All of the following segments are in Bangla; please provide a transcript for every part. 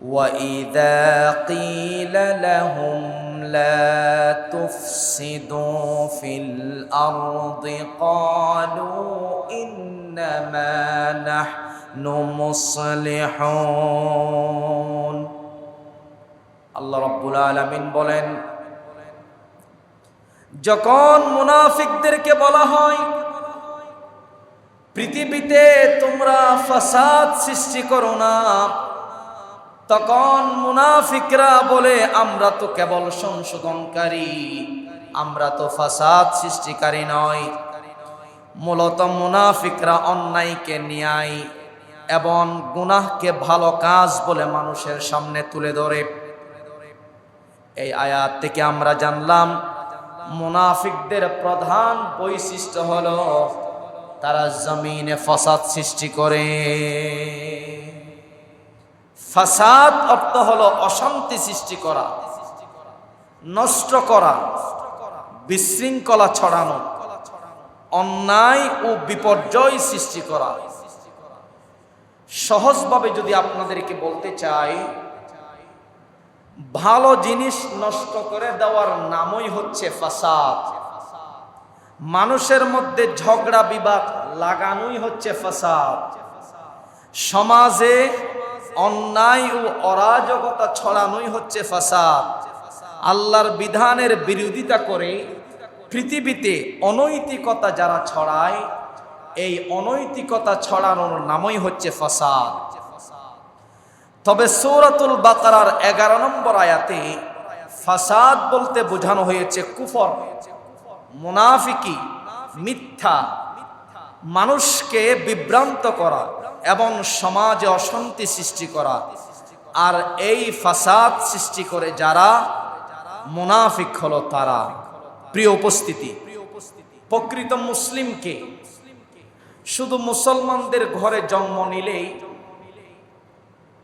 وَإِذَا قِيلَ لَهُمْ لَا تُفْسِدُوا فِي الْأَرْضِ قَالُوا إِنَّمَا نَحْنُ مُصْلِحُونَ। আল্লাহ রাব্বুল আলামিন বলেন, যখন মুনাফিকদেরকে বলা হয় পৃথিবীতে তোমরা ফাসাদ সৃষ্টি করো না, তখন মুনাফিকরা বলে আমরা তো কেবল সংশোধনকারী, আমরা তো ফাসাদ সৃষ্টিকারী নয়। মূলত মুনাফিকরা অন্যায়কে ন্যায় এবং গুনাহকে ভালো কাজ বলে মানুষের সামনে তুলে ধরে। এই আয়াত থেকে আমরা জানলাম মুনাফিকদের প্রধান বৈশিষ্ট্য হলো তারা জমিনে ফাসাদ সৃষ্টি করে। ফাসাদ অর্থ হলো অশান্তি সৃষ্টি করা, নষ্ট করা, বিশৃঙ্খলা ছড়ানো, অন্যায় ও বিপর্যয় সৃষ্টি করা। সহজভাবে যদি আপনাদেরকে বলতে চাই, ভালো জিনিস নষ্ট করে দেওয়ার নামই হচ্ছে ফাসাদ। মানুষের মধ্যে ঝগড়া বিবাদ লাগানোই হচ্ছে ফাসাদ। সমাজে অন্যায় ও অরাজকতা ছড়ানোই হচ্ছে ফাসাদ। আল্লাহর বিধানের বিরোধিতা করে পৃথিবীতে অনৈতিকতা যারা ছড়ায়, এই অনৈতিকতা ছড়ানোর নামই হচ্ছে ফাসাদ। তবে সূরাতুল বাকারার 11 নম্বর আয়াতে ফাসাদ বলতে বোঝানো হয়েছে কুফর, মুনাফিকি, মিথ্যা, মানুষকে বিভ্রান্ত করা এবং সমাজে অশান্তি সৃষ্টি করা। আর এই ফাসাদ সৃষ্টি করে যারা, মুনাফিক হলো তারা। প্রিয় উপস্থিতি, প্রকৃত মুসলিমকে শুধু মুসলমানদের ঘরে জন্ম নিলেই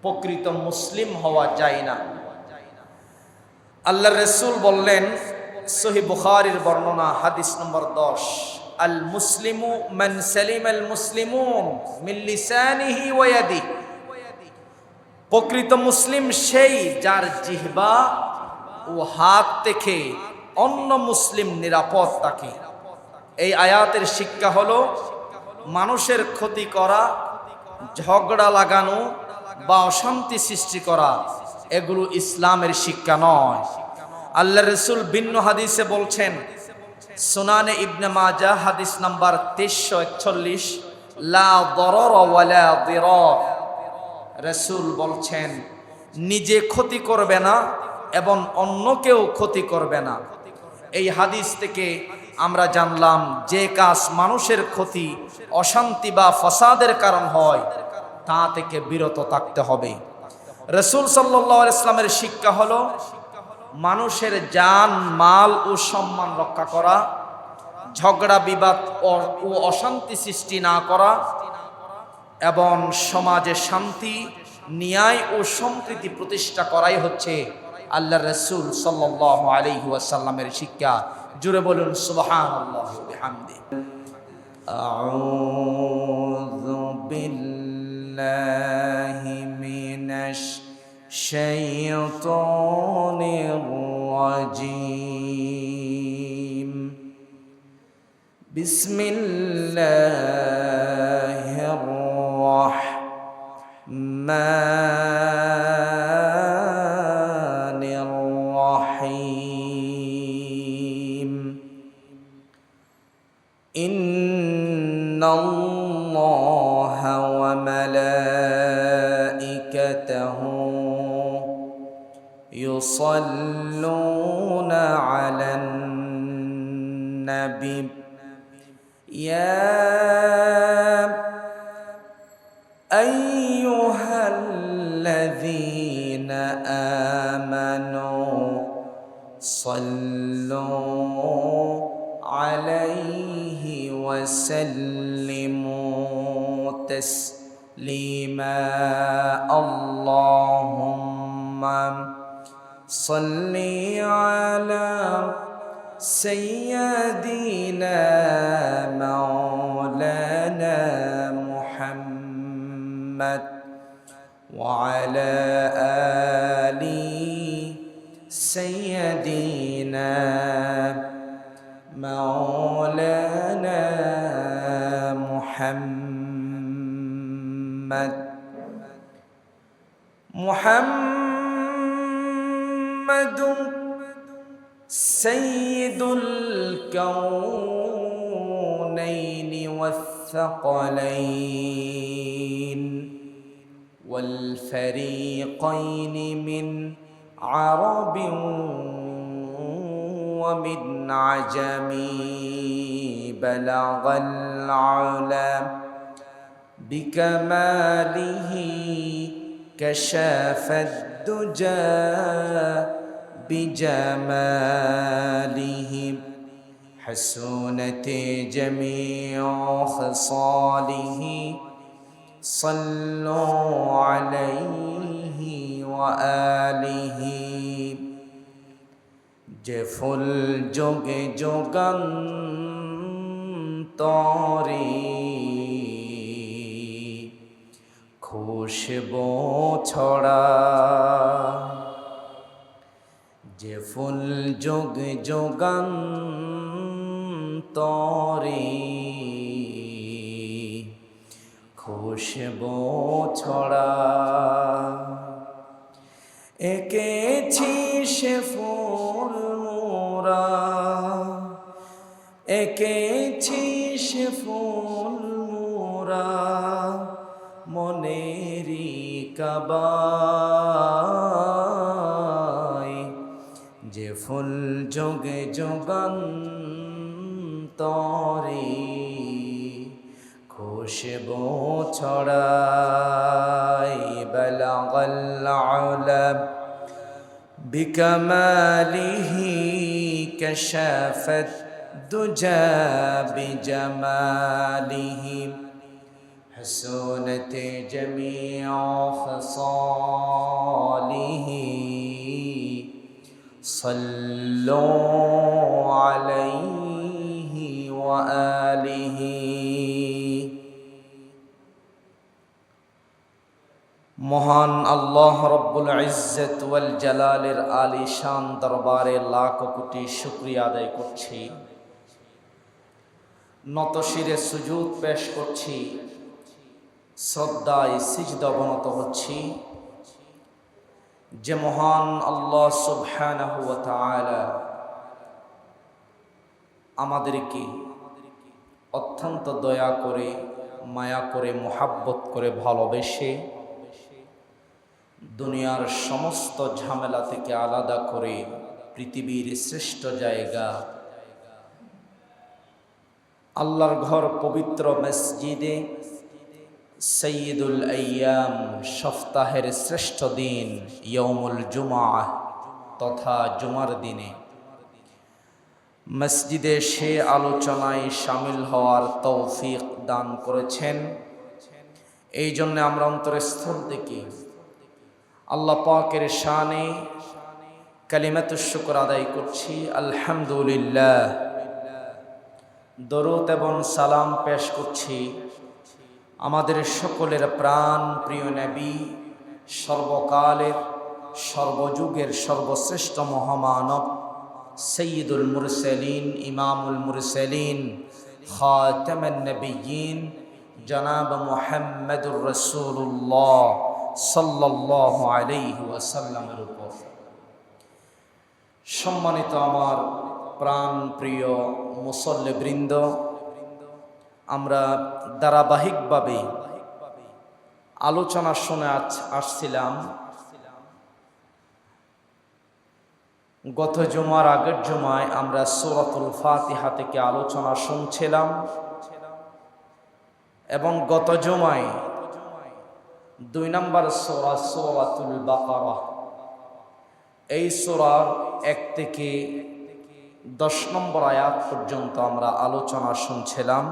প্রকৃত মুসলিম হওয়া যায় না। আল্লাহর রাসূল বললেন, সহিহ বুখারীর বর্ণনা, হাদিস নম্বর 10, আল মুসলিমু মান সালিমাল মুসলিমুন মিন লিসানিহি ওয়া ইয়াদিহি। প্রকৃত মুসলিম সেই যার জিহ্বা ও হাত থেকে অন্য মুসলিম নিরাপদ থাকে। এই আয়াতের শিক্ষা হলো মানুষের ক্ষতি করা, ঝগড়া লাগানো বা অশান্তি সৃষ্টি করা এগুলো ইসলামের শিক্ষা নয়। আল্লাহর রাসূল ভিন্ন হাদিসে বলছেন, সুনানে ইবনে মাজাহ হাদিস নাম্বার 2341, লা দরর ওয়ালা দিরার। রাসূল বলছেন, নিজে ক্ষতি করবে না এবং অন্যকেও ক্ষতি করবে না। এই হাদিস থেকে আমরা জানলাম যে কাজ মানুষের ক্ষতি, অশান্তি বা ফাসাদের কারণ হয় তা থেকে বিরত থাকতে হবে। রাসূল সাল্লাল্লাহু আলাইহি ওয়াসাল্লামের শিক্ষা হলো মানুষের জান, মাল ও সম্মান রক্ষা করা, ঝগড়া বিবাদ ও অশান্তি সৃষ্টি না করা এবং সমাজে শান্তি, ন্যায় ও সম্প্রীতি প্রতিষ্ঠা করাই হচ্ছে আল্লাহর রাসূল সাল্লাল্লাহু আলাইহি ওয়াসাল্লামের শিক্ষা। জুড়ে বলুন সুবহানাল্লাহি ওয়া বিহামদিহি। আউযু বিল্লাহি মিনাশ শাইতানির রাজীম। বিসমিল্লাহির রাহমানির রাহিম। ইন্নাল্লাহা ওয়া মালাইকাতাহু ইউসাল্লুনা আলান নাবী ইয়া আইয়ুহাল্লাযীনা আমানু সাল্লু আলাইহি ওয়া সাল্লিমু তাসলিমা। আল্লাহুম্মা সাল্লি আলা সাইয়্যিদিনা মাওলানা মুহাম্মদ ওয়া আলা سيدنا مولانا محمد سيد الكونين والثقلين والفريقين من عرب ومن عجم بلغ العلا بكماله كشاف الدجى بجماله حسنت جميع خصاله صلوا عليه وآله جفل جگ যুগান্তরে খুশবু ছড়া যে ফুল যুগ যুগান্তরে খুশবু ছড়া এঁকেছি সে ফুল মোরা এঁকেছি সে ফুল মোরা মনেরি কাবায় যে ফুল যোগে যুগান্তরে খুশবু ছড়ায় বালাগাল আলা বিকামালিহি কাশাফাত দুজা বিজামালিহি حسنت جميع خصاله صلوا عليه وآله মহান আল্লাহ রব্বুল ইজ্জত ওয়াল জালালের আলিশান দরবারে লাখ কোটি শুকরিয়া আদায় করছি, নত শিরে সুজুদ পেশ করছি, শ্রদ্ধায় সিজদা অবনত হচ্ছি যে মহান আল্লাহ সুবহানাহু ওয়া তাআলা আমাদেরকে অত্যন্ত দয়া করে, মায়া করে, মোহাব্বত করে, ভালোবেসে দুনিয়ার সমস্ত ঝামেলা থেকে আলাদা করে পৃথিবীর শ্রেষ্ঠ জায়গা আল্লাহর ঘর পবিত্র মসজিদে সৈয়দুল আইয়াম সপ্তাহের শ্রেষ্ঠ দিন ইয়াউমুল জুমআহ তথা জুমার দিনে মসজিদে সে আলোচনায় শামিল হওয়ার তৌফিক দান করেছেন। এই জন্য আমরা অন্তরস্থল থেকে আল্লাহ পাকের শানে কালিমাতুশ শুকর আদায় করছি, আলহামদুলিল্লাহ। দরুদ এবং সালাম পেশ করছি আমাদের সকলের প্রাণ প্রিয় নবী, সর্বকালের সর্বযুগের সর্বশ্রেষ্ঠ মহামানব সৈয়দুল মুরসালিন, ইমামুল মুরসালিন, খাতামুন নবিয়্যিন জনাব মুহাম্মদুর রাসূলুল্লাহ সাল্লাল্লাহু আলাইহি ওয়াসাল্লামের উপর। সম্মানিত আমার প্রাণ প্রিয় মুসল্লিবৃন্দ, আমরা ধারাবাহিকভাবে আলোচনা শুনে আসছিলাম। গত জুমার আগের জুমায় আমরা সূরাতুল ফাতিহা থেকে আলোচনা শুনছিলাম এবং গত জুমায় 2 নম্বর সূরা সূরাতুল বাকারা, এই সূরার 1 থেকে 10 নম্বর আয়াত পর্যন্ত আমরা আলোচনা শুনছিলাম।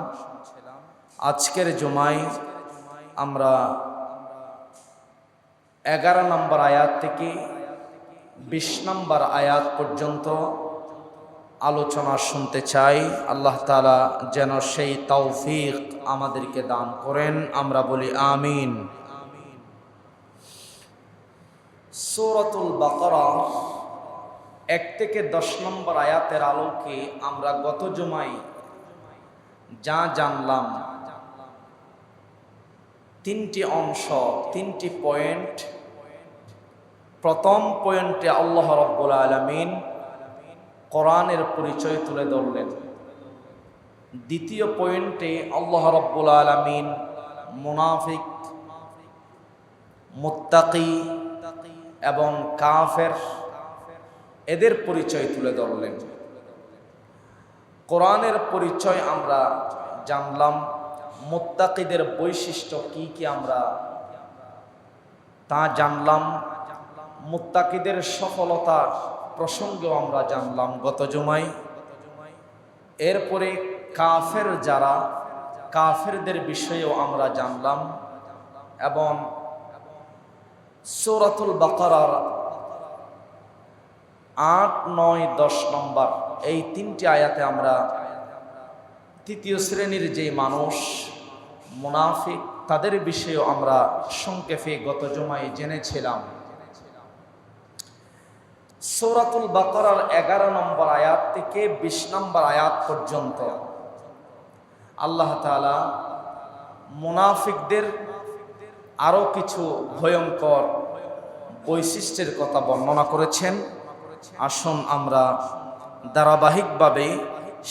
আজকের জুমায় আমরা 11 নম্বর আয়াত থেকে 20 নম্বর আয়াত পর্যন্ত আলোচনা শুনতে চাই। আল্লাহ তাআলা যেন সেই তৌফিক আমাদেরকে দান করেন, আমরা বলি আমিন। সূরাতুল বাকারা 1 থেকে 10 নম্বর আয়াতের আলোকে আমরা গত জুমায় যা জানলাম, 3টি অংশ, 3টি পয়েন্ট। প্রথম পয়েন্টে আল্লাহ রাব্বুল আলামিন কোরআনের পরিচয় তুলে ধরলেন। দ্বিতীয় পয়েন্টে আল্লাহ রাব্বুল আলামিন মুনাফিক, মুত্তাকি এবং কাফের এদের পরিচয় তুলে ধরলেন। কোরআনের পরিচয় আমরা জানলাম, মুত্তাকিদের বৈশিষ্ট্য কি কি আমরা তা জানলাম, মুত্তাকিদের সফলতা প্রসঙ্গেও আমরা জানলাম গত জুমায়। এরপরে কাফের যারা, কাফেরদের বিষয়েও আমরা জানলাম এবং সূরাতুল বাকারার 8, 9, 10 নম্বর এই 3টি আয়াতে আমরা তৃতীয় শ্রেণীর যে মানুষ মুনাফিক তাদের বিষয়েও আমরা সংক্ষেপে গত জুমায় জেনেছিলাম। সূরাতুল বাকারার 11 নম্বর আয়াত থেকে 20 নম্বর আয়াত পর্যন্ত আল্লাহ তাআলা মুনাফিকদের আরো কিছু ভয়ঙ্কর বৈশিষ্ট্যের কথা বর্ণনা করেছেন। আসুন আমরা ধারাবাহিকভাবে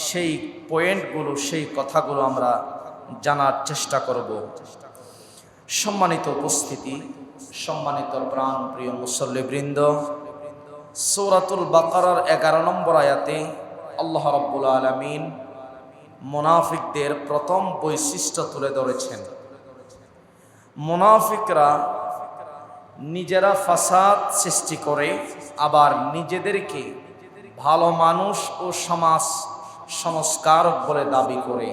সেই পয়েন্টগুলো, সেই কথাগুলো আমরা জানার চেষ্টা করব। সম্মানিত উপস্থিতি, সম্মানিত প্রাণ প্রিয় মুসল্লিবৃন্দ, সূরাতুল বাকারার 11 নম্বর আয়াতে আল্লাহ রাব্বুল আলামিন মুনাফিকদের প্রথম বৈশিষ্ট্য তুলে ধরেছেন। মুনাফিকরা নিজেরা ফাসাদ সৃষ্টি করে আবার নিজেদেরকে ভালো মানুষ ও সমাজ সংস্কারক বলে দাবি করে।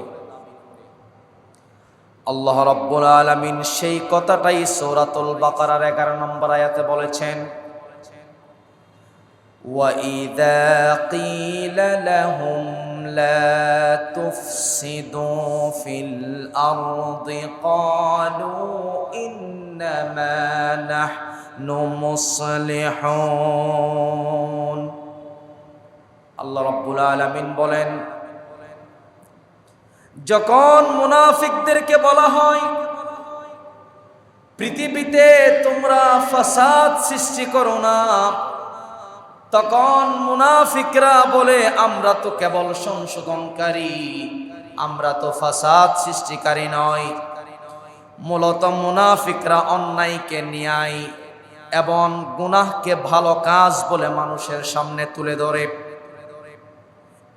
আল্লাহ রাব্বুল আলামিন সেই কথাটাই সূরাতুল বাকারার 11 নম্বর আয়াতে বলেছেন, وَإِذَا قِيلَ لَهُمْ لَا تُفْسِدُوا فِي الْأَرْضِ قَالُوا إِنَّمَا نَحْنُ مُصْلِحُونَ। আল্লাহ রাব্বুল আলামিন বলেন, যখন মুনাফিকদেরকে বলা হয় পৃথিবীতে তোমরা ফাসাদ সৃষ্টি করো না, তখন মুনাফিকরা বলে আমরা তো কেবল সংশোধনকারী, আমরা তো ফাসাদ সৃষ্টিকারী নয়। মূলত মুনাফিকরা অন্যায়কে ন্যায় এবং গুনাহকে ভালো কাজ বলে মানুষের সামনে তুলে ধরে।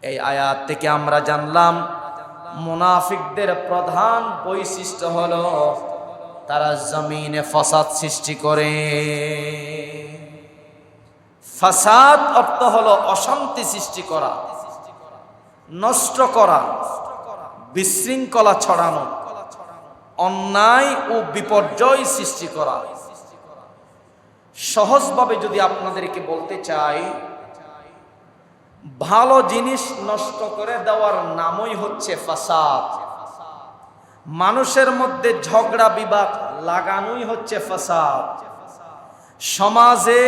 এই আয়াত থেকে আমরা জানলাম মুনাফিকদের প্রধান বৈশিষ্ট্য হলো তারা জমিনে ফাসাদ সৃষ্টি করে। ফাসাদ অর্থ হলো অশান্তি সৃষ্টি করা, নষ্ট করা, বিশৃঙ্খলা ছড়ানো, অন্যায় ও বিপর্যয় সৃষ্টি করা। সহজভাবে যদি আপনাদেরকে বলতে চাই, ভালো জিনিস নষ্ট করে দেওয়ার নামই হচ্ছে ফাসাদ। মানুষের মধ্যে ঝগড়া বিবাদ লাগানোই হচ্ছে ফাসাদ। সমাজে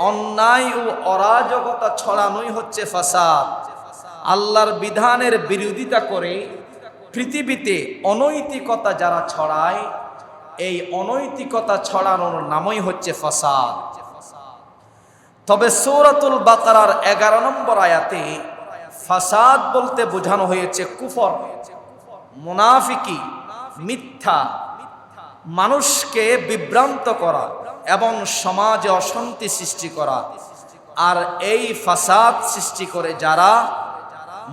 অন্যায় ও অরাজকতা ছড়ানোই হচ্ছে ফাসাদ। আল্লাহর বিধানের বিরোধিতা করে পৃথিবীতে অনৈতিকতা যারা ছড়ায়, এই অনৈতিকতা ছড়ানোর নামই হচ্ছে ফাসাদ। তবে সূরাতুল বাকারার 11 নম্বর আয়াতে ফাসাদ বলতে বোঝানো হয়েছে কুফর, মুনাফিকি, মিথ্যা, মানুষকে বিভ্রান্ত করা এবং সমাজে অশান্তি সৃষ্টি করা। আর এই ফাসাদ সৃষ্টি করে যারা,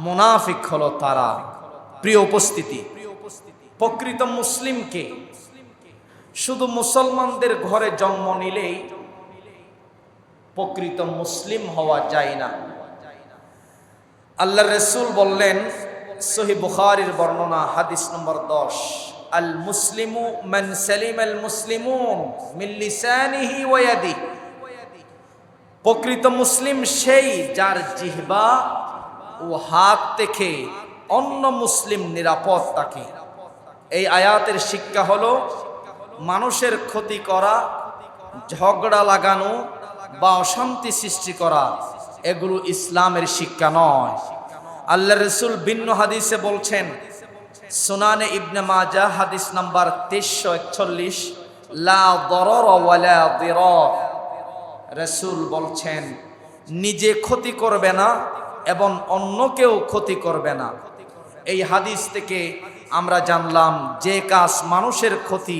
মুনাফিক হলো তারা। প্রিয় উপস্থিতি, প্রকৃত মুসলিমকে শুধু মুসলমানদের ঘরে জন্ম নিলেই প্রকৃত মুসলিম হওয়া যায় না। আল্লাহর রাসূল বললেন, সহিহ বুখারীর বর্ণনা, হাদিস নম্বর 10, আল মুসলিমু মান সালিমাল মুসলিমুন মিন লিসানিহি ওয়া ইয়াদিহি। প্রকৃত মুসলিম সেই যার জিহ্বা ও হাত থেকে অন্য মুসলিম নিরাপদ থাকে। এই আয়াতের শিক্ষা হলো মানুষের ক্ষতি করা, ঝগড়া লাগানো বা অশান্তি সৃষ্টি করা এগুলো ইসলামের শিক্ষা নয়। আল্লাহ রাসূল ভিন্ন হাদিসে বলছেন, সুনানে ইবনে মাজাহ হাদিস নাম্বার 2341, লা দরর ওয়ালা দিরার। রাসূল বলছেন, নিজে ক্ষতি করবে না এবং অন্যকেও ক্ষতি করবে না। এই হাদিস থেকে আমরা জানলাম যে কাজ মানুষের ক্ষতি,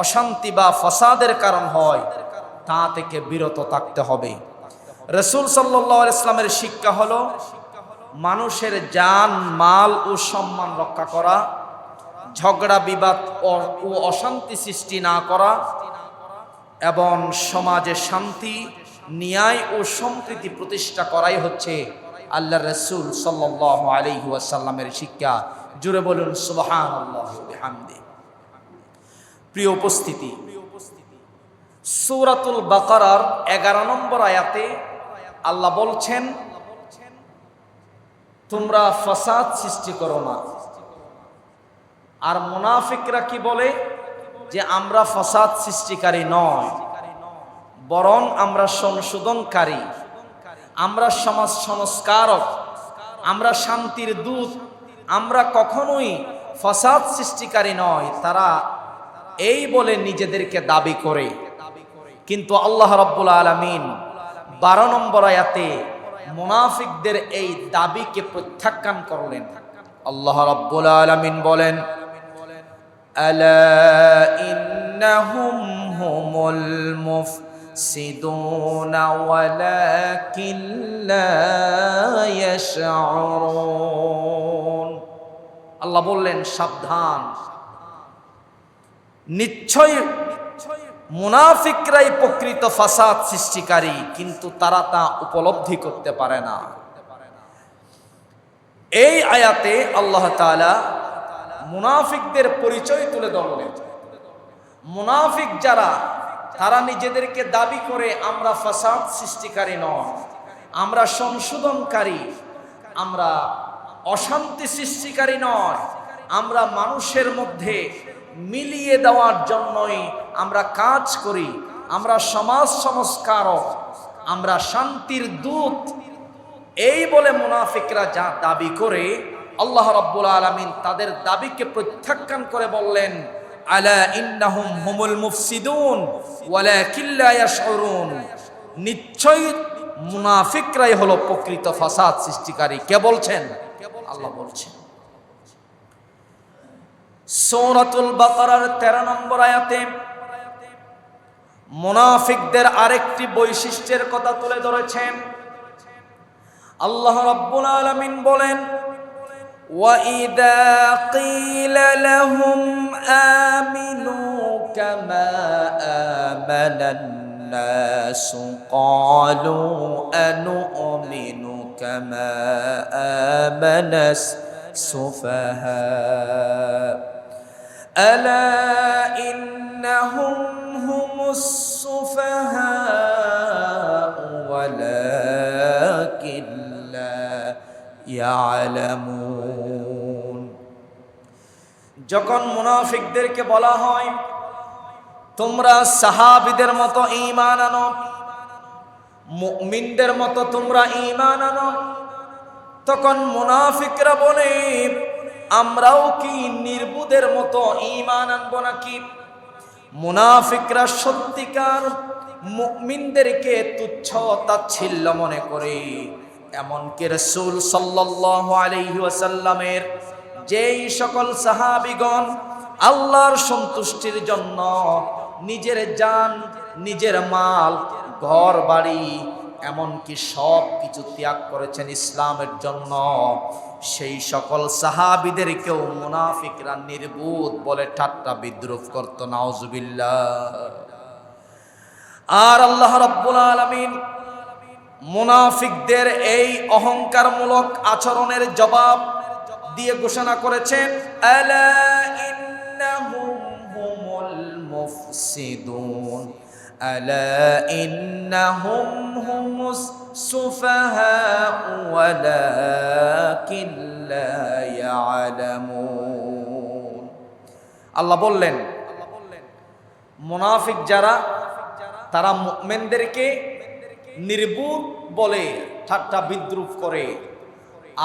অশান্তি বা ফাসাদের কারণ হয় তা থেকে বিরত থাকতে হবে। রাসূল সাল্লাল্লাহু আলাইহি ওয়াসাল্লামের শিক্ষা হলো মানুষের জান, মাল ও সম্মান রক্ষা করা, ঝগড়া বিবাদ ও অশান্তি সৃষ্টি না করা এবং সমাজে শান্তি, ন্যায় ও সম্প্রীতি প্রতিষ্ঠা করাই হচ্ছে আল্লাহ রাসূল সাল্লাল্লাহু আলাইহি ওয়াসাল্লামের শিক্ষা। জুড়ে বলুন সুবহানাল্লাহি ওয়া বিহামদিহি। প্রিয় উপস্থিতি, সূরাতুল বাকারার 11 নম্বর আয়াতে আল্লাহ বলছেন, তোমরা ফাসাদ সৃষ্টি করো না। আর মুনাফিকরা কি বলে? যে আমরা ফাসাদ সৃষ্টিকারী নয়, বরং আমরা সংশোধনকারী, আমরা সমাজ সংস্কারক, আমরা শান্তির দূত, আমরা কখনোই ফাসাদ সৃষ্টিকারী নয়। তারা এই বলে নিজেদেরকে দাবি করে। কিন্তু আল্লাহ রাব্বুল আলামিন 12 নম্বর আয়াতে মুনাফিকদের এই দাবিকে প্রত্যাখ্যান করলেন। আল্লাহ রাব্বুল আলামিন বলেন, আলা ইন্নাহুম হুমুল মুফসিদুনা ওয়ালাকিন লা ইয়াশউরুন। আল্লাহ বললেন, সাবধান, নিশ্চয় মুনাফিকরাই প্রকৃত ফাসাদ সৃষ্টিকারী, কিন্তু তারা তা উপলব্ধি করতে পারে না। এই আয়াতে আল্লাহ তাআলা মুনাফিকদের পরিচয় তুলে ধরলেন। মুনাফিক যারা, তারা নিজেদেরকে দাবি করে আমরা ফাসাদ সৃষ্টিকারী নয়, আমরা সংশোধনকারী, আমরা অশান্তি সৃষ্টিকারী নয়, আমরা মানুষের মধ্যে মিলিয়ে দেওয়ার জন্যই আমরা কাজ করি, আমরা সমাজ সংস্কারক, আমরা শান্তির দূত। এই বলে মুনাফিকরা যা দাবি করে, আল্লাহ রাব্বুল আলামিন তাদের দাবিকে প্রত্যাখ্যান করে বললেন, আলা ইন্নাহুম হুমুল মুফসিদুন ওয়ালাকিন লা ইয়াশউরুন। নিশ্চয়ই মুনাফিকরাই হলো প্রকৃত ফাসাদ সৃষ্টিকারী। কে বলছেন? আল্লাহ বলছেন। সূরাতুল বাকারার 13 নম্বর আয়াতে মুনাফিকদের আরেকটি বৈশিষ্ট্যের কথা তুলে ধরেছেন। আল্লাহ রাব্বুল আলামিন বলেন, وَإِذَا قِيلَ لَهُمْ آمِنُوا كَمَا آمَنَ النَّاسُ قَالُوا أَنُؤْمِنُ كَمَا آمَنَ السُّفَهَاءُ أَلَا إِنَّهُمْ هُمُ السُّفَهَاءُ وَلَكِنْ لَا يَعْلَمُونَ। যখন মুনাফিকদেরকে বলা হয় তোমরা সাহাবীদের মতো ঈমান আনো, মুমিনদের মতো তোমরা ঈমান আনো, তখন মুনাফিকরা বলে আমরাও কি নির্বুদের মতো ঈমান আনবো নাকি? মুনাফিকরা সত্যিকার মুমিনদেরকে তুচ্ছ তাচ্ছিল্য মনে করে। এমনকি রাসূল সাল্লাল্লাহু আলাইহি ওয়াসাল্লামের যেই সকল সাহাবীগণ আল্লাহর সন্তুষ্টির জন্য নিজের জান, নিজের মাল, ঘর বাড়ি, এমনকি সব কিছু ত্যাগ করেছেন ইসলামের জন্য, সেই সকল সাহাবীদেরকেও মুনাফিকরা নির্বোধ বলে ঠাট্টা বিদ্রুপ করত। নাউজুবিল্লাহ। আর আল্লাহ রাব্বুল আলামিন মুনাফিকদের এই অহংকারমূলক আচরণের জবাব দিয়ে ঘোষণা করেছেন, আলা ইন্নাহুম হুমুল মুফসিদুন আলা ইন্নাহুম হুমুস সুফাহাউ ওয়ালাকিন লা ইয়ালামুন। আল্লাহ বললেন, মুনাফিক যারা, তারা মুমিনদেরকে নির্বুদ বলে ঠাট্টা বিদ্রুপ করে।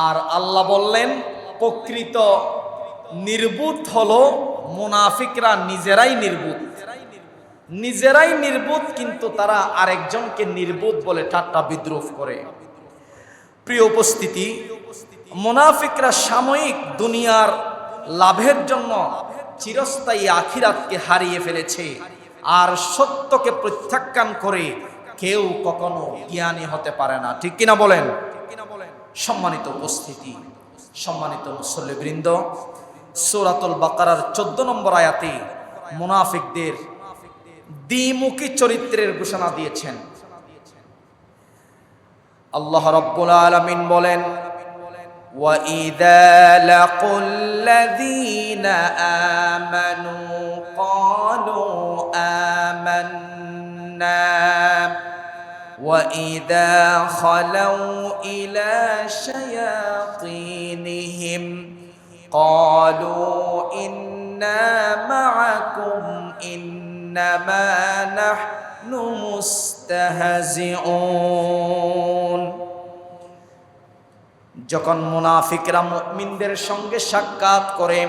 আর আল্লাহ বললেন প্রকৃত নির্বুত হলো মুনাফিকরা নিজেরাই নির্বুত, নিজেরাই নির্বুত, কিন্তু তারা আরেকজনকে নির্বুত বলে ঠাট্টা বিদ্রুপ করে। প্রিয় উপস্থিতি, মুনাফিকরা সাময়িক দুনিয়ার লাভের জন্য চিরস্থায়ী আখিরাতকে হারিয়ে ফেলেছে। আর সত্যকে প্রত্যাখ্যান করে কেউ কখনো জ্ঞানী হতে পারে না, ঠিক কিনা বলেন? সম্মানিত উপস্থিতি, সম্মানিত মুসল্লিবৃন্দ, সূরাতুল বাকারার 14 নম্বর আয়াতে মুনাফিকদের দ্বিমুখী চরিত্রের ঘোষণা দিয়েছেন। আল্লাহ রাব্বুল আলামিন বলেন, وَإِذَا لَقُوا الَّذِينَ آمَنُوا قَالُوا آمَنَّا وَإِذَا خَلَوْا إِلَى شَيَاطِينِهِمْ قَالُوا إِنَّا مَعَكُمْ إِنَّمَا نَحْنُ مُسْتَهْزِئُونَ। যখন মুনাফিকরা মুমিনদের সঙ্গে সাক্ষাৎ করে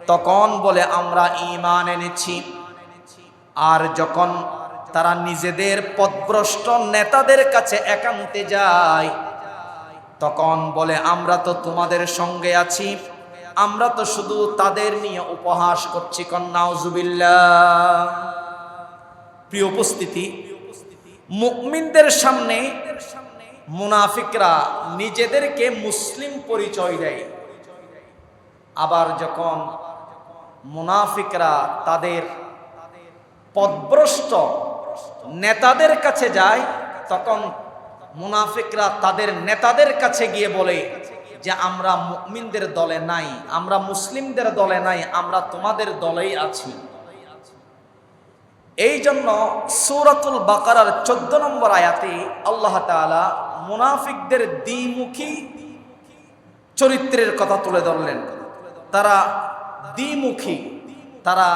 তখন বলে আমরা ঈমান এনেছি, আর যখন তারা নিজেদের পথভ্রষ্ট নেতাদের কাছে একান্তে যায় তখন বলে আমরা তো তোমাদের সঙ্গে আছি, আমরা তো শুধু তাদের নিয়ে উপহাস করছি। নাউজুবিল্লাহ। প্রিয় উপস্থিতি, মুমিনদের সামনে মুনাফিকরা নিজেদেরকে মুসলিম পরিচয় দেয়, আবার যখন মুনাফিকরা তাদের পথভ্রষ্ট নেতাদের কাছে যায় তখন মুনাফিকরা তাদের নেতাদের কাছে গিয়ে বলে যে আমরা মুমিনদের দলে নাই, আমরা মুসলিমদের দলে নাই, আমরা তোমাদের দলেই আছি। এই জন্য সূরাতুল বাকারার 14 নম্বর আয়াতে আল্লাহ তাআলা মুনাফিকদের দ্বিমুখী চরিত্রের কথা তুলে ধরলেন। তারা দ্বিমুখী, তারা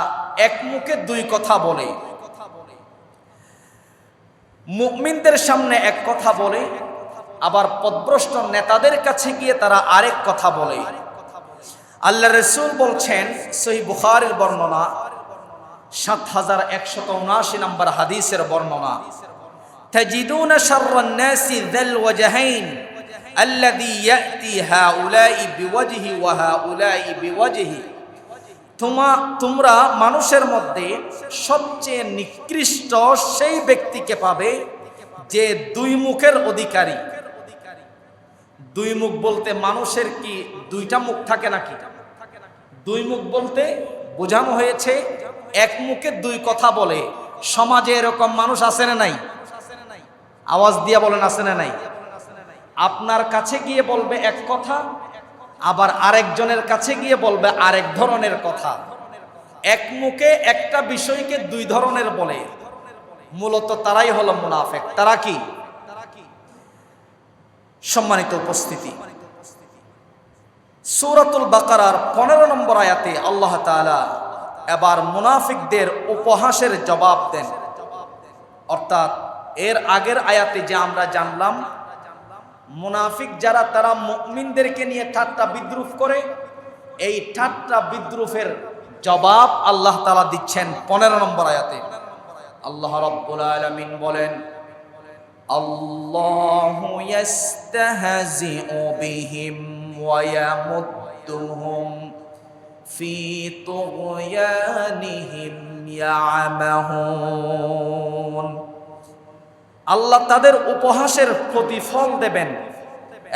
এক মুখে দুই কথা বলে। মুমিনদের সামনে এক কথা বলে, আবার পথভ্রষ্ট নেতাদের কাছে গিয়ে তারা আরেক কথা বলে। আল্লাহ রাসূল বলছেন, সহিহ বুখারীর বর্ণনা 7179 নম্বর হাদিসের বর্ণনা, তাজিদুনা শাররান নাসি যাল ওয়াজহাইন আল্লাযী ইয়াতি হাউলাই বিওয়াজহি ওয়া হাউলাই বিওয়াজহি। তোমরা মানুষের মধ্যে সবচেয়ে নিকৃষ্ট সেই ব্যক্তিকে পাবে যে দুই মুখের অধিকারী। দুই মুখ বলতে মানুষের কি দুইটা মুখ থাকে নাকি? দুই মুখ বলতে বোঝানো হয়েছে এক মুখে দুই কথা বলে। সমাজে এরকম মানুষ আছে না নাই? আওয়াজ দিয়া বলেন, আছে না নাই? আপনার কাছে গিয়ে বলবে এক কথা, আবার আরেকজনের কাছে গিয়ে বলবে আরেক ধরনের কথা। এক মুখে একটা বিষয়কে দুই ধরনের বলে। মূলত তারাই হলো মুনাফিক। তারা কি? সম্মানিত উপস্থিতি, সূরাতুল বাকারার 15 নম্বর আয়াতে আল্লাহ তাআলা এবার মুনাফিকদের উপহাসের জবাব দেন। অর্থাৎ এর আগের আয়াতে যে আমরা জানলাম মুনাফিক যারা, তারা মুমিনদেরকে নিয়ে ঠাট্টা বিদ্রুপ করে, এই ঠাট্টা বিদ্রুপের জবাব আল্লাহ তাআলা দিচ্ছেন 15 নম্বর আয়াতে। আল্লাহ রাব্বুল আলামিন বলেন, আল্লাহু ইয়াস্তাহজিউ বিহিম ওয়া ইয়ামুদ্দুহুম ফি তুগয়ানিহিম ইয়ামাহুন। আল্লাহ তাদের উপহাসের প্রতিফল দেবেন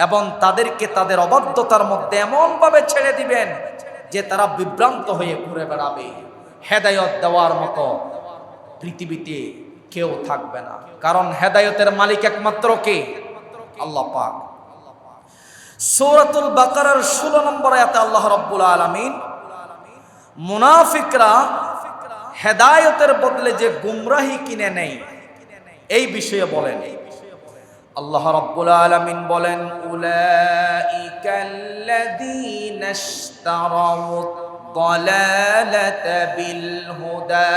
এবং তাদেরকে তাদের অবাধ্যতার মধ্যে এমনভাবে ছেড়ে দিবেন যে তারা বিভ্রান্ত হয়ে ঘুরে বেড়াবে। হেদায়েত দেওয়ার মতো পৃথিবীতে কেউ থাকবে না, কারণ হেদায়েতের মালিক একমাত্র কে? আল্লাহ পাক। সূরাতুল বাকারার 16 নম্বর আয়াতে আল্লাহ রাব্বুল আলামিন মুনাফিকরা হেদায়েতের বদলে যে গুমরাহি কিনে নেয় এই বিষয়ে বলেন। আল্লাহ রাব্বুল আলামিন বলেন, উলাইকাল্লাযীনা ইশতারাউদ দালালাতা বিল হুদা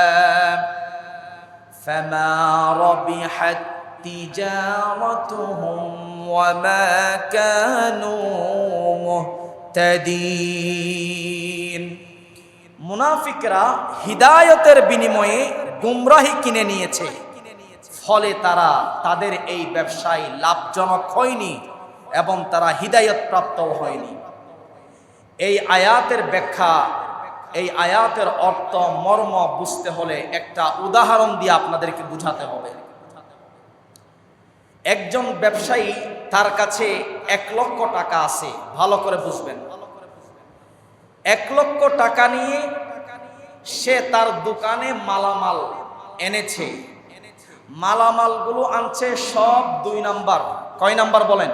ফামা রাবিহাত তিজারাতুহুম ওয়া মা কানু মুহতাদিন। মুনাফিকরা হিদায়াতের বিনিময়ে গুমরাহি কিনে নিয়েছে, ফলে তারা তাদের এই ব্যবসায় লাভজনক হয়নি এবং তারা হিদায়াত প্রাপ্ত হয়নি। এই আয়াতের ব্যাখ্যা, এই আয়াতের অর্থ মর্ম বুঝতে হলে একটা উদাহরণ দিয়ে আপনাদেরকে বুঝাতে হবে। একজন ব্যবসায়ী, তার কাছে 1 লক্ষ টাকা আছে, ভালো করে বুঝবেন। 1 লক্ষ টাকা নিয়ে সে তার দোকানে মালামাল এনেছে। মালামালগুলো আনছে সব 2 নাম্বার। কয় নাম্বার বলেন?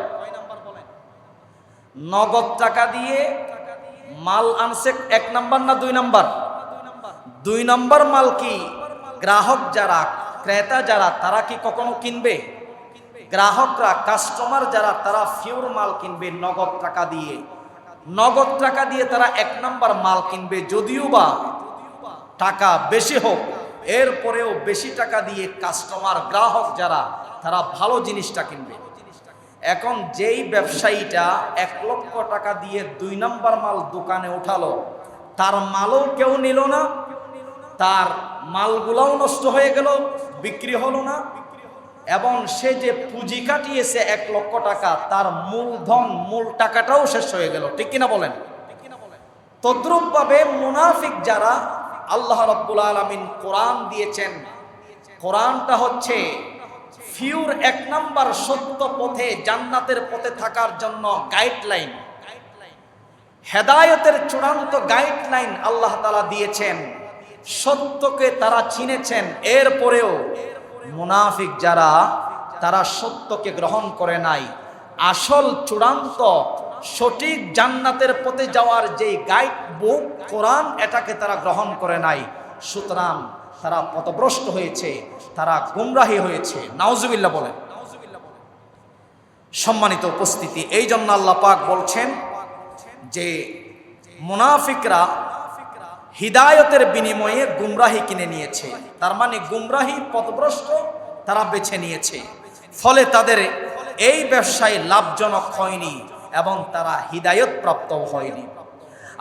নগদ টাকা দিয়ে মাল আনছে 1 নাম্বার না 2 নাম্বার? 2 নাম্বার মাল কি গ্রাহক যারা, ক্রেতা যারা, তারা কি কখনো কিনবে? গ্রাহকরা, কাস্টমার যারা, তারা ফিউর মাল কিনবে নগদ টাকা দিয়ে। নগদ টাকা দিয়ে তারা 1 নাম্বার মাল কিনবে, যদিও বা টাকা বেশি হোক, এরপরেও বেশি টাকা দিয়ে কাস্টমার, গ্রাহক যারা, তারা ভালো জিনিসটা কিনবে। এখন যেই ব্যবসায়ীটা 1 লক্ষ টাকা দিয়ে 2 নাম্বার মাল দোকানে উঠালো, তার মালও কেউ নিল না, তার মালগুলোও নষ্ট হয়ে গেল, বিক্রি হলো না, এবং সে যে পুঁজি কাটিয়েছে 1 লক্ষ টাকা, তার মূলধন, মূল টাকাটাও শেষ হয়ে গেল। ঠিক কিনা বলেন? তদ্রূপভাবে মুনাফিক যারা, আল্লাহ রাব্বুল আলামিন কোরআন দিয়েছেন। কোরআনটা হচ্ছে ফিউর 1 নাম্বার সত্য পথে, জান্নাতের পথে থাকার জন্য গাইডলাইন, হেদায়েতের চূড়ান্ত গাইডলাইন আল্লাহ তাআলা দিয়েছেন। সত্যকে তারা চিনেছেন, এরপরেও মুনাফিক যারা, তারা সত্যকে গ্রহণ করে নাই। আসল চূড়ান্ত সঠিক জান্নাতের পথে যাওয়ার যে গাইড বুক কোরআন, এটাকে তারা গ্রহণ করে নাই। সুতরাং তারা পথভ্রষ্ট হয়েছে, তারা গুমরাহী হয়েছে। নাউজুবিল্লাহ বলেন। সম্মানিত উপস্থিতি, এই জন্য আল্লাহ পাক বলছেন যে মুনাফিকরা হিদায়তের বিনিময়ে গুমরাহি কিনে নিয়েছে। তার মানে গুমরাহি, পথভ্রষ্ট তারা বেছে নিয়েছে, ফলে তাদের এই ব্যবসায় লাভজনক হয়নি এবং তারা হিদায়ত প্রাপ্ত হয়নি।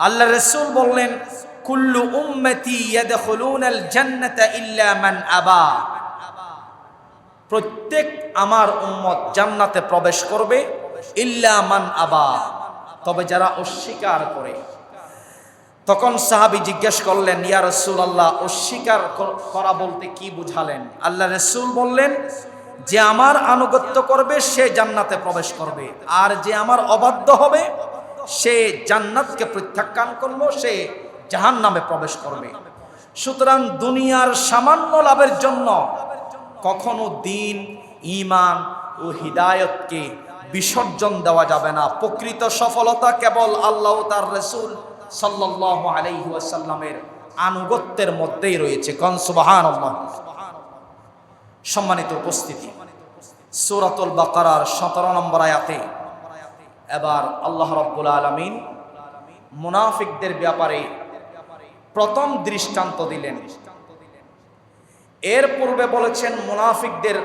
আল্লাহ রাসূল বললেন, কুল্লু উম্মতি ইয়াদখুলুনাল জান্নাতা ইল্লা মান আবা। প্রত্যেক আমার উম্মত জান্নাতে প্রবেশ করবে, ইল্লা মান আবা, তবে যারা অস্বীকার করে। তখন সাহাবী জিজ্ঞেস করলেন, ইয়া রাসূলুল্লাহ, অস্বীকার করা বলতে কি বুঝালেন? আল্লাহ রাসূল বললেন, যে আমার আনুগত্য করবে সে জান্নাতে প্রবেশ করবে, আর যে আমার অবাধ্য হবে সে জান্নাতকে প্রত্যাখ্যান করলো, সে জাহান্নামে প্রবেশ করবে। সুতরাং দুনিয়ার সামান্য লাভের জন্য কখনো দ্বীন, ঈমান ও হিদায়াতকে বিসর্জন দেওয়া যাবে না। প্রকৃত সফলতা কেবল আল্লাহ ও তার রাসূল সাল্লাল্লাহু আলাইহি ওয়াসাল্লামের আনুগত্যের মধ্যেই রয়েছে। কোন সুবহানাল্লাহ। সম্মানিত উপস্থিতি, সূরাতুল বাকারার 17 নম্বর আয়াতে এবার আল্লাহ রাব্বুল আলামিন মুনাফিকদের ব্যাপারে প্রথম দৃষ্টান্ত দিলেন। এর পূর্বে বলেছেন মুনাফিকদের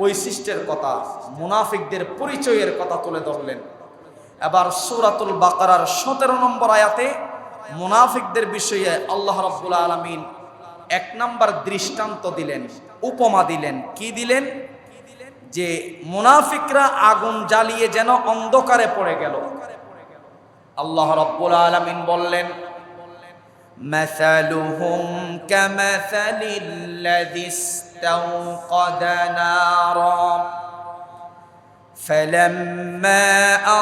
বৈশিষ্ট্যের কথা, মুনাফিকদের পরিচয়ের কথা তুলে ধরলেন। এবার সূরাতুল বাকারার 17 নম্বর আয়াতে মুনাফিকদের বিষয়ে আল্লাহ রাব্বুল আলামিন 1 নম্বর দৃষ্টান্ত দিলেন, উপমা দিলেন। কি দিলেন? যে মুনাফিকরা আগুন জ্বালিয়ে যেন অন্ধকারে পড়ে গেল। আল্লাহ রাব্বুল আলামিন বললেন, মাসালুহুম কামাসালিল্লাযী ইসতাওকাদা নারা فلما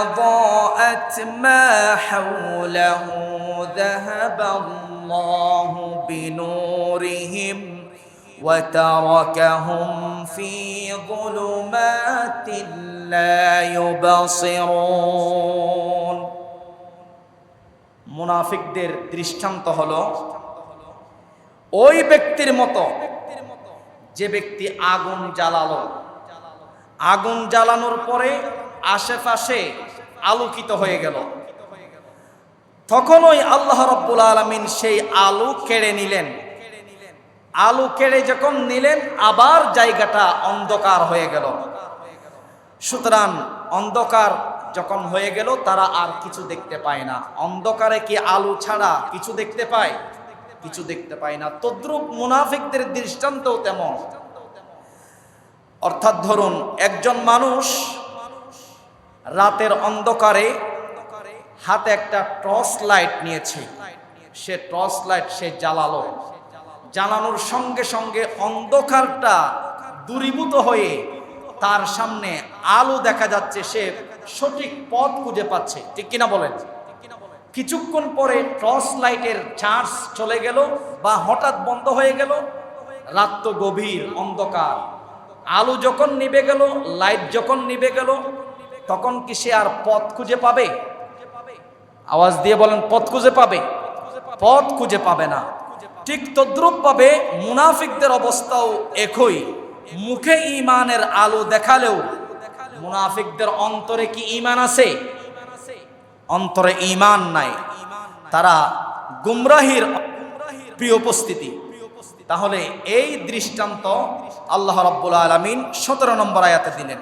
أضاءت ما حوله ذهب الله بنورهم وتركهم في ظلمات لا يبصرون। মুনাফিকদের দৃষ্টান্ত হলো ওই ব্যক্তির মতো যে ব্যক্তি আগুন জ্বালালো, আগুন জ্বালানোর পরে আশেপাশে আলোকিত হয়ে গেল। তখন ওই আল্লাহ রাব্বুল আলামিন সেই আলো কেড়ে নিলেন, আলু কেড়ে যখন নিলেন আবার জায়গাটা অন্ধকার হয়ে গেল। সুতরাং অন্ধকার যখন হয়ে গেল তারা আর কিছু দেখতে পায় না। অন্ধকারে কি আলু ছাড়া কিছু দেখতে পায়? কিছু দেখতে পায় না। তদ্রূপ মুনাফিকদের দৃষ্টান্তও তেমন। অর্থাৎ ধরুন একজন মানুষ রাতের অন্ধকারে হাতে একটা টর্চ লাইট নিয়েছে, সে টর্চ লাইট সে জ্বালালো, জ্বালানোর সঙ্গে সঙ্গে অন্ধকারটা দূরীভূত হয়ে তার সামনে আলো দেখা যাচ্ছে, সে সঠিক পথ খুঁজে পাচ্ছে, ঠিক কিনা বলেন? কিছুক্ষণ পরে টর্চ লাইটের চার্জ চলে গেল বা হঠাৎ বন্ধ হয়ে গেল, রাত তো গভীর অন্ধকার, আলো যখন নিভে গেল, লাইট যখন নিভে গেল, তখন কি সে আর পথ খুঁজে পাবে? আওয়াজ দিয়ে বলেন, পথ খুঁজে পাবে? পথ খুঁজে পাবে না। ঠিক তদ্রূপ ভাবে মুনাফিকদের অবস্থাও একই। মুখে ঈমানের আলো দেখালেও মুনাফিকদের অন্তরে কি ঈমান আছে? অন্তরে ঈমান নাই, তারা গুমরাহির প্রিয় উপস্থিতি। তাহলে এই দৃষ্টান্ত আল্লাহ রাব্বুল আলামিন 17 নম্বর আয়াতে দিলেন।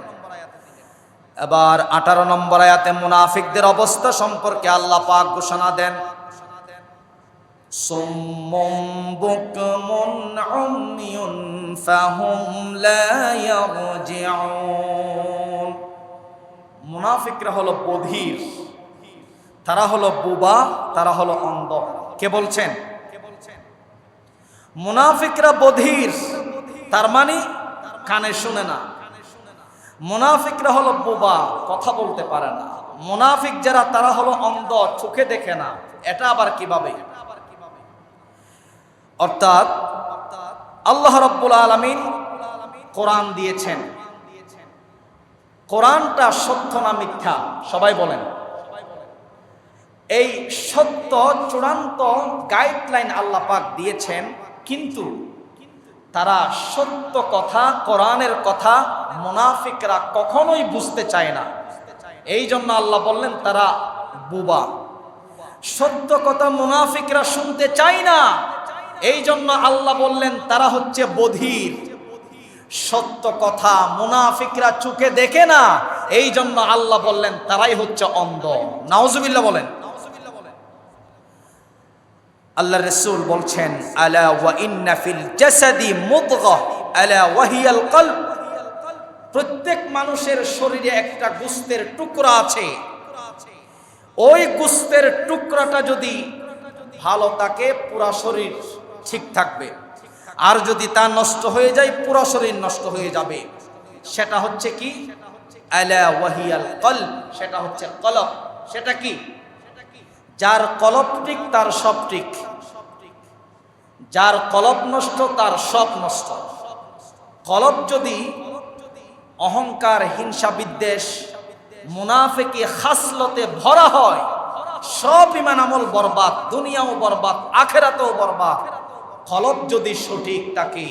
এবার 18 নম্বর আয়াতে মুনাফিকদের অবস্থা সম্পর্কে আল্লাহ পাক ঘোষণা দেন, সুম্মুম বুকমুন উময়ুন ফাহুম লা ইয়ারজিউন। মুনাফিকরা হলো বধির, তারা হলো বোবা, তারা হলো অন্ধ। কে বলছেন? মুনাফিকরা বধির, তার মানে কানে শুনে না। মুনাফিকরা হলো বোবা, কথা বলতে পারে না। মুনাফিক যারা তারা হলো অন্ধ, চোখে দেখে না। এটা আবার কিভাবে? অর্থাৎ আল্লাহ রাব্বুল আলামিন কোরআন দিয়েছেন, কোরআনটা সত্য না মিথ্যা? সবাই বলেন। এই সত্য চূড়ান্ত গাইডলাইন আল্লাহ পাক দিয়েছেন, কিন্তু তারা সত্য কথা, কোরআনের কথা মুনাফিকরা কখনোই বুঝতে চায় না। এই জন্য আল্লাহ বললেন তারা বোবা। সত্য কথা মুনাফিকরা শুনতে চায় না, এই জন্য আল্লাহ বললেন তারা হচ্ছে বধির। সত্য কথা মুনাফিকরা চোখে দেখে না, এই জন্য আল্লাহ বললেন তারাই হচ্ছে অন্ধ। নাউজুবিল্লাহ বলেন। আল্লাহ রাসূল বলছেন, আলা ওয়া ইন্না ফিল জাসাদি মুদগাহ আলা ওয়াহিয়াল কলব। প্রত্যেক মানুষের শরীরে একটা গোশতের টুকরা আছে, ওই গোশতের টুকরাটা যদি ভালো থাকে পুরা শরীর ঠিক থাকবে, আর যদি তা নষ্ট হয়ে যায় পুরা শরীর নষ্ট হয়ে যাবে। সেটা হচ্ছে কি? আলা ওয়াহিয়াল কলব, সেটা হচ্ছে কলব। সেটা কি? যার কলব ঠিক তার সব ঠিক, যার কলব নষ্ট তার সব নষ্ট। কলব যদি অহংকার, হিংসা, বিদ্বেষ, মুনাফিকি খাসলতে ভরা হয়, সব ঈমান আমল বরবাদ, দুনিয়াও বরবাদ, আখিরাতেও বরবাদ। কলব যদি সঠিক থাকে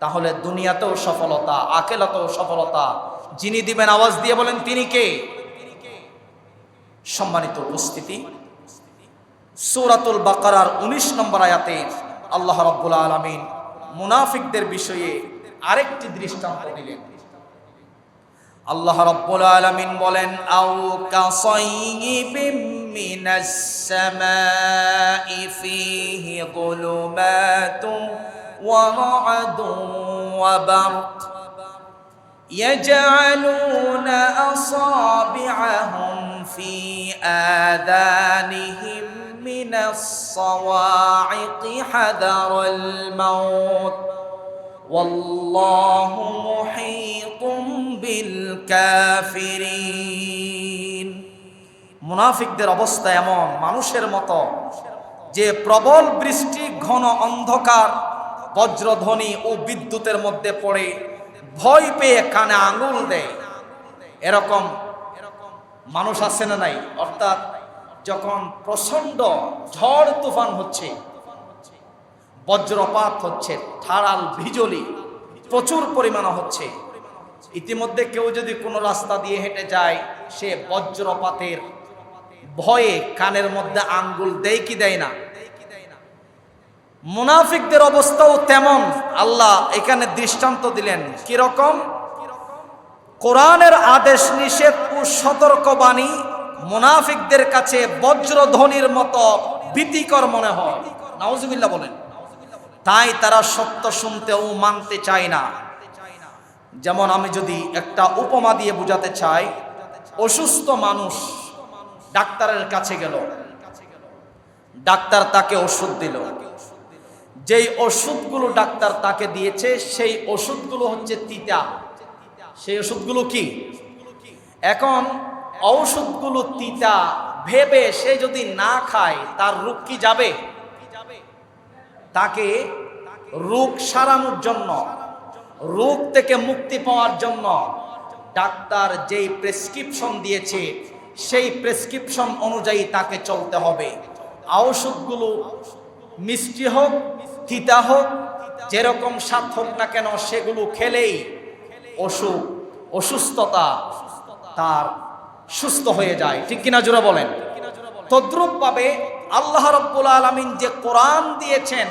তাহলে দুনিয়াতেও সফলতা, আখিরাতেও সফলতা। যিনি দিবেন আওয়াজ দিয়ে বলেন তিনি কে? সম্মানিত উপস্থিতি, সূরাতুল বাকারার 19 নম্বর আয়াতে আল্লাহ রাব্বুল আলামিন মুনাফিকদের বিষয়ে আরেকটি দৃষ্টান্ত দিলেন। আল্লাহ রাব্বুল আলামিন বলেন, আও কাসাইয়িবিম মিনাস সামাই ফীহি যুলুমাতুন ওয়া রা'দুন ওয়া বারক ইয়াজআলুনা আসাবি'আহুম ফী আযানিহিম মিনাস সাওয়া'iqi হাদারাল মাউত ওয়াল্লাহু মুহীতুম বিল কাফিরিন। মুনাফিকদের অবস্থা এমন মানুষের মতো যে প্রবল বৃষ্টি, ঘন অন্ধকার, বজ্রধ্বনি ও বিদ্যুতের মধ্যে পড়ে ভয় পেয়ে কানে আঙুল দেয়। এরকম মানুষ আছে না নাই? অর্থাৎ যখন প্রচন্ড ঝড় তুফান হচ্ছে, বজ্রপাত হচ্ছে, ধারাল বিজলি প্রচুর পরিমাণে হচ্ছে, ইতিমধ্যে কেউ যদি কোনো রাস্তা দিয়ে হেঁটে যায়, সে বজ্রপাতের ভয়ে কানের মধ্যে আঙ্গুল দেয় কি দেয় না? মুনাফিকদের অবস্থাও তেমন। আল্লাহ এখানে দৃষ্টান্ত দিলেন কিরকম? কোরআনের আদেশ নিষেধ ও সতর্কবাণী মুনাফিকদের কাছে বজ্রধ্বনির মতো ভীতিকর মনে হয়। নাউজুবিল্লাহ বলেন। তাই তারা সত্য শুনতেও মানতে চায় না। যেমন আমি যদি একটা উপমা দিয়ে বোঝাতে চাই, অসুস্থ মানুষ ডাক্তারের কাছে গেল, ডাক্তার তাকে ওষুধ দিল। যেই ওষুধগুলো ডাক্তার তাকে দিয়েছে সেই ওষুধগুলো হচ্ছে তিতা। সেই ওষুধগুলো কি? এখন ঔষধগুলো তিতা ভেবে সে যদি না খায় তার রোগ কি যাবে? তাকে রোগ সারানোর জন্য, রোগ থেকে মুক্তি পাওয়ার জন্য ডাক্তার যেই প্রেসক্রিপশন দিয়েছে সেই প্রেসক্রিপশন অনুযায়ী তাকে চলতে হবে। ঔষধগুলো মিষ্টি হোক তিতা হোক, যেরকম স্বাদ হোক না কেন, সেগুলো খেলেই অসুস্থতা তার সুস্থ হয়ে যায়। ঠিক কিনা জোরে বলেন? তদ্রূপ ভাবে আল্লাহ রাব্বুল আলামিন যে কোরআন দিয়েছেন,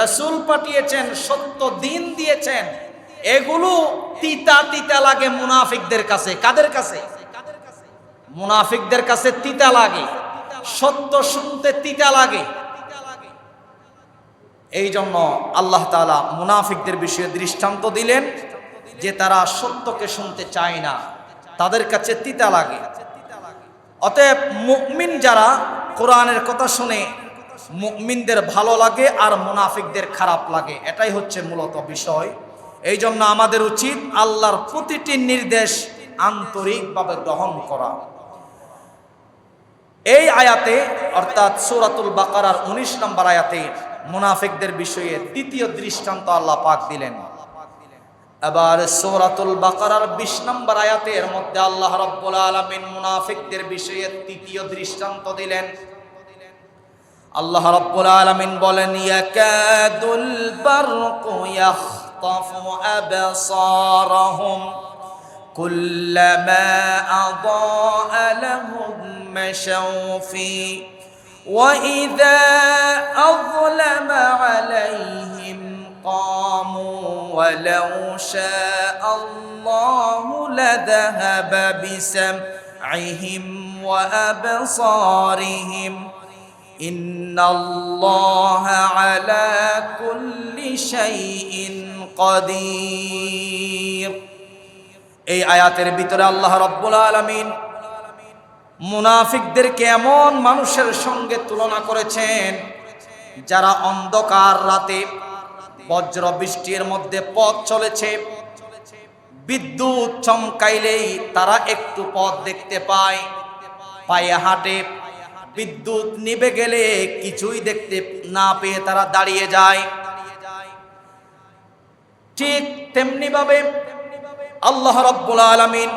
রাসূল পাঠিয়েছেন, সত্য দিন দিয়েছেন, এগুলো তিতা তিতা লাগে মুনাফিকদের কাছে। কাদের কাছে? মুনাফিকদের কাছে তিতা লাগে, সত্য শুনতে তিতা লাগে। এই জন্য আল্লাহ তাআলা মুনাফিকদের বিষয়ে দৃষ্টান্ত দিলেন যে তারা সত্যকে শুনতে চায় না, তাদের কাছে তিতা লাগে। অতএব মুমিন যারা কোরআনের কথা শুনে মুমিনদের ভালো লাগে আর মুনাফিকদের খারাপ লাগে, এটাই হচ্ছে মূলত বিষয়। এই জন্য আমাদের উচিত আল্লাহর প্রতিটি নির্দেশ আন্তরিকভাবে গ্রহণ করা। এই আয়াতে অর্থাৎ সূরাতুল বাকারার 19 নম্বর আয়াতে মুনাফিকদের বিষয়ে দ্বিতীয় দৃষ্টান্ত আল্লাহ পাক দিলেন। এবার সূরাতুল বাকারার 20 নম্বর আয়াতের মধ্যে আল্লাহ রাব্বুল আলামিন মুনাফিকদের বিষয়ে তৃতীয় দৃষ্টান্ত দিলেন। আল্লাহ রাব্বুল আলামিন বলেন, ইয়াকাদুল বারকু ইয়াখতাফু আবসারহুম কুল্লামা আদাআ লাহুম মাশাউ ফি ওয়া ইযা আযলামা আলাইহিম কামু ওয়ালাউ শাআল্লাহু লাযাহাবা বিসাম'ইহিম ওয়া আবসারিহিম ইন্নাল্লাহা আলা কুল্লি শাইইন কাদির। এই আয়াতের ভিতরে আল্লাহ রাব্বুল আলামিন মুনাফিকদেরকে এমন মানুষের সঙ্গে তুলনা করেছেন যারা অন্ধকার রাতে বজ্র বৃষ্টির মধ্যে পথ চলেছে, বিদ্যুৎ চমকাইলেই তারা একটু পথ দেখতে পায়, পায়ে হাঁটে, বিদ্যুৎ নিভে গেলে কিছুই দেখতে না পেয়ে তারা দাঁড়িয়ে যায়। ঠিক তেমনি ভাবে আল্লাহ রাব্বুল আলামিন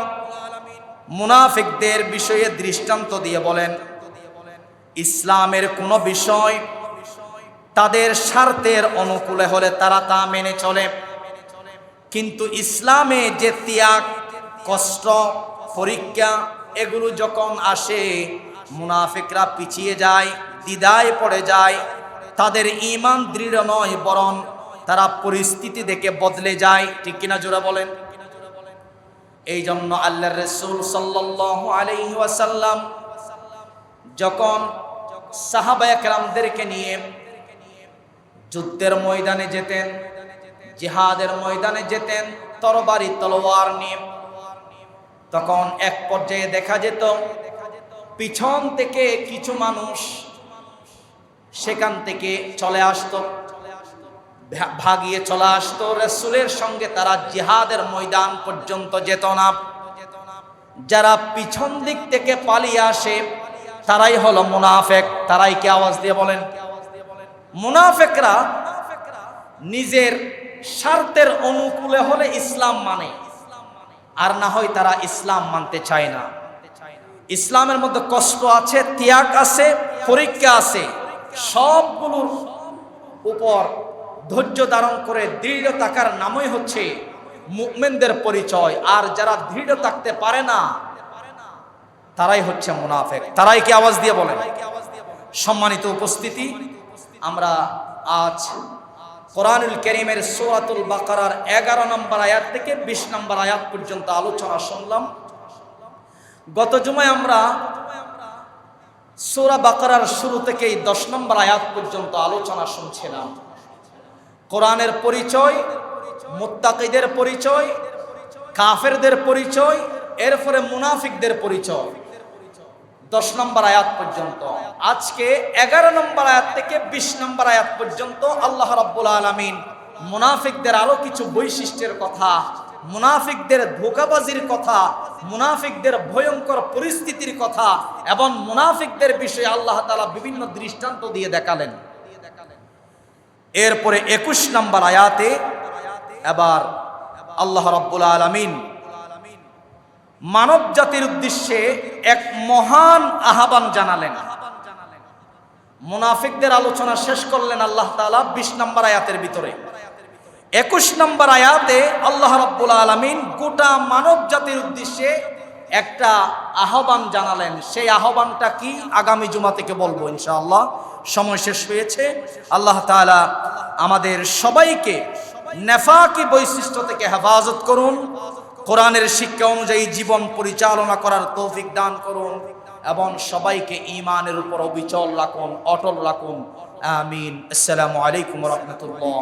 মুনাফিকদের বিষয়ে দৃষ্টান্ত দিয়ে বলেন, ইসলামের কোনো বিষয় তাদের স্বার্থের অনুকূলে হলে তারা তা মেনে চলে, কিন্তু ইসলামে যে ত্যাগ, কষ্ট, পরীক্ষা এগুলো যখন আসে মুনাফিকরা পিছিয়ে যায়, দ্বিধায় পড়ে যায়। তাদের ঈমান দৃঢ় নয়, বরং তারা পরিস্থিতি দেখে বদলে যায়। ঠিক কিনা জোরে বলেন? এই জন্য আল্লাহর রাসূল সাল্লাল্লাহু আলাইহি ওয়াসাল্লাম যখন সাহাবায়ে কেরামদেরকে নিয়ে যুদ্ধের ময়দানে যেতেন, জিহাদের ময়দানে যেতেন তরবারি তলোয়ার নিয়ে, তখন এক পর্যায়ে দেখা যেত পিছন থেকে কিছু মানুষ সেখান থেকে চলে আসতো, ভাগিয়ে চলে আসতো। রাসূলের সঙ্গে তারা জিহাদের ময়দান পর্যন্ত যেত না। যারা পিছন দিক থেকে পালিয়ে আসে তারাই হলো মুনাফিক। তারাই কি? আওয়াজ দিয়ে বলেন। মুনাফিকরা নিজের স্বার্থের অনুকূলে হলে ইসলাম মানে, আর না হয় তারা ইসলাম মানতে চায় না। ইসলামের মধ্যে কষ্ট আছে, ত্যাগ আছে, পরীক্ষা আছে, সবগুলোর উপর ধৈর্য ধারণ করে দৃঢ় থাকার নামই হচ্ছে মুমিনদের পরিচয়। আর যারা দৃঢ় থাকতে পারে না তারাই হচ্ছে মুনাফিক। তারাই কি? আওয়াজ দিয়ে বলেন। সম্মানিত উপস্থিতি, আমরা আজ কোরআনুল কারীমের সূরাতুল বাকারার 11 নম্বর আয়াত থেকে 20 নম্বর আয়াত পর্যন্ত আলোচনা শুনলাম। গত জুমায় আমরা সূরা বাকারার শুরু থেকেই 10 নম্বর আয়াত পর্যন্ত আলোচনা শুনছিলাম। কোরআনের পরিচয়, মুত্তাকিদের পরিচয়, কাফেরদের পরিচয়, এরপরে মুনাফিকদের পরিচয় 10 নম্বর আয়াত পর্যন্ত। আজকে 11 নম্বর আয়াত থেকে 20 নম্বর আয়াত পর্যন্ত আল্লাহ রাব্বুল আলামিন মুনাফিকদের আরো কিছু বৈশিষ্ট্যের কথা, মুনাফিকদের ধোঁকাবাজির কথা, মুনাফিকদের ভয়ঙ্কর পরিস্থিতির কথা এবং মুনাফিকদের বিষয়ে আল্লাহ তাআলা বিভিন্ন দৃষ্টান্ত দিয়ে দেখালেন। এরপরে 21 নম্বর আয়াতে এবার আল্লাহ রাব্বুল আলামিন মানব জাতির উদ্দেশ্যে এক মহান আহ্বান জানালেন। মুনাফিকদের আলোচনা শেষ করলেন আল্লাহ তাআলা 20 নম্বর আয়াতের ভিতরে। 21 নম্বর আয়াতে আল্লাহ রাব্বুল আলামিন গোটা মানব জাতির উদ্দেশ্যে একটা আহ্বান জানালেন। সেই আহ্বানটা কি আগামী জুমা থেকে বলবো ইনশাআল্লাহ, সময় শেষ হয়েছে। আল্লাহ তাআলা আমাদের সবাইকে নেফাকি বৈশিষ্ট্য থেকে হেফাজত করুন, কোরআনের শিক্ষা অনুযায়ী জীবন পরিচালনা করার তৌফিক দান করুন এবং সবাইকে ঈমানের উপর অবিচল রাখুন, অটল রাখুন। আমিন। আসসালামু আলাইকুম ওয়া রাহমাতুল্লাহ।